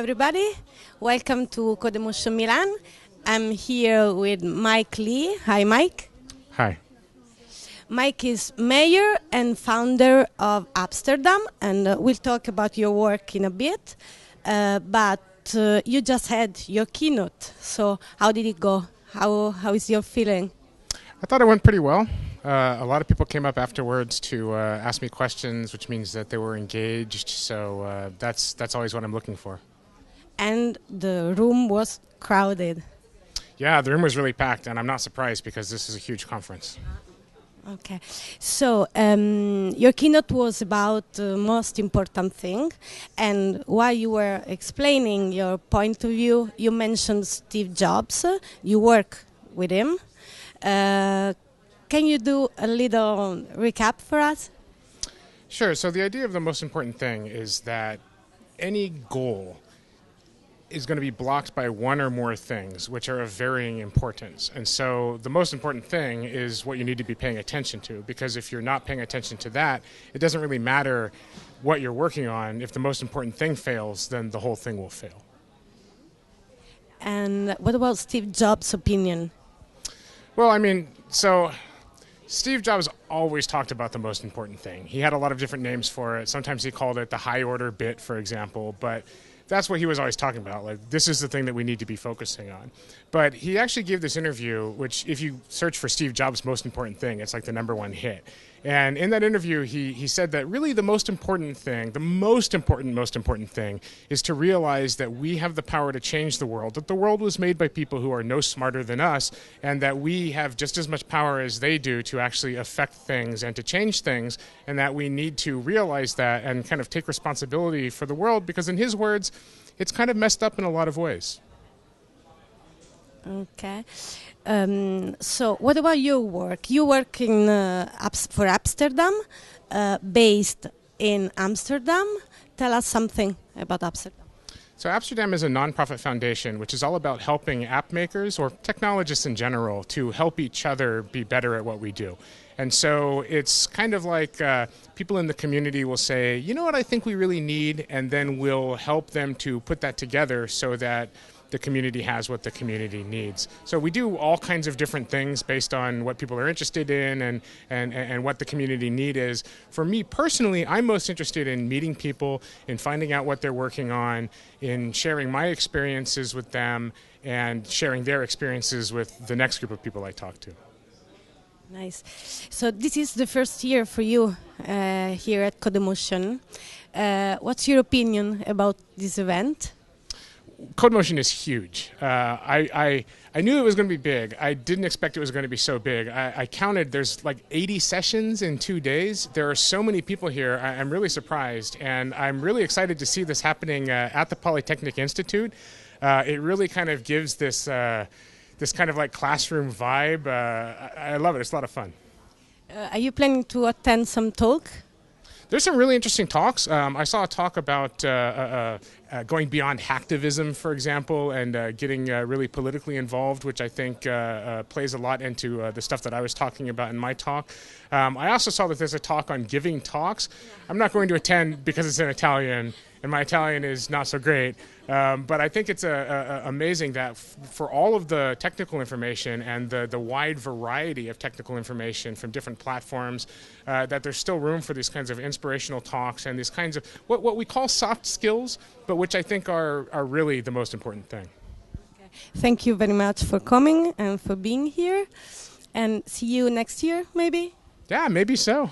everybody. Welcome to Codemotion Milan. I'm here with Mike Lee. Hi, Mike. Hi. Mike is mayor and founder of Amsterdam, and we'll talk about your work in a bit. But you just had your keynote. So how did it go? How is your feeling? I thought it went pretty well. A lot of people came up afterwards to ask me questions, which means that they were engaged. So that's always what I'm looking for. And the room was crowded. Yeah, the room was really packed, and I'm not surprised because this is a huge conference. Okay, so your keynote was about the most important thing, and while you were explaining your point of view, you mentioned Steve Jobs. You work with him. Can you do a little recap for us? Sure. So the idea of the most important thing is that any goal is going to be blocked by one or more things, which are of varying importance. And so the most important thing is what you need to be paying attention to, because if you're not paying attention to that, it doesn't really matter what you're working on. If the most important thing fails, then the whole thing will fail. And what about Steve Jobs' opinion? Well, I mean, so Steve Jobs always talked about the most important thing. He had a lot of different names for it. Sometimes he called it the high order bit, for example, but that's what he was always talking about. Like, this is the thing that we need to be focusing on. But he actually gave this interview, which if you search for Steve Jobs' most important thing, it's like the #1 hit. And in that interview, he said that really the most important thing, the most important thing is to realize that we have the power to change the world, that the world was made by people who are no smarter than us, and that we have just as much power as they do to actually affect things and to change things, and that we need to realize that and kind of take responsibility for the world, because in his words, it's kind of messed up in a lot of ways. Okay. So what about your work? You work in for Amsterdam, based in Amsterdam. Tell us something about Amsterdam. So Amsterdam is a nonprofit foundation which is all about helping app makers or technologists in general to help each other be better at what we do. And so it's kind of like people in the community will say, you know what I think we really need, and then we'll help them to put that together so that the community has what the community needs. So we do all kinds of different things based on what people are interested in and what the community need is. For me personally, I'm most interested in meeting people, in finding out what they're working on, in sharing my experiences with them, and sharing their experiences with the next group of people I talk to. Nice. So this is the first year for you here at Codemotion. What's your opinion about this event? Codemotion is huge. I knew it was going to be big. I didn't expect it was going to be so big. I counted, there's like 80 sessions in 2 days. There are so many people here. I'm really surprised. And I'm really excited to see this happening at the Polytechnic Institute. It really kind of gives this kind of like classroom vibe. I love it. It's a lot of fun. Are you planning to attend some talk? There's some really interesting talks. I saw a talk about going beyond hacktivism, for example, and getting really politically involved, which I think plays a lot into the stuff that I was talking about in my talk. I also saw that there's a talk on giving talks. I'm not going to attend because it's in Italian, and my Italian is not so great. But I think it's amazing that for all of the technical information and the wide variety of technical information from different platforms, that there's still room for these kinds of inspirational talks and these kinds of what we call soft skills, but which I think are really the most important thing. Okay. Thank you very much for coming and for being here. And see you next year, maybe? Yeah, maybe so.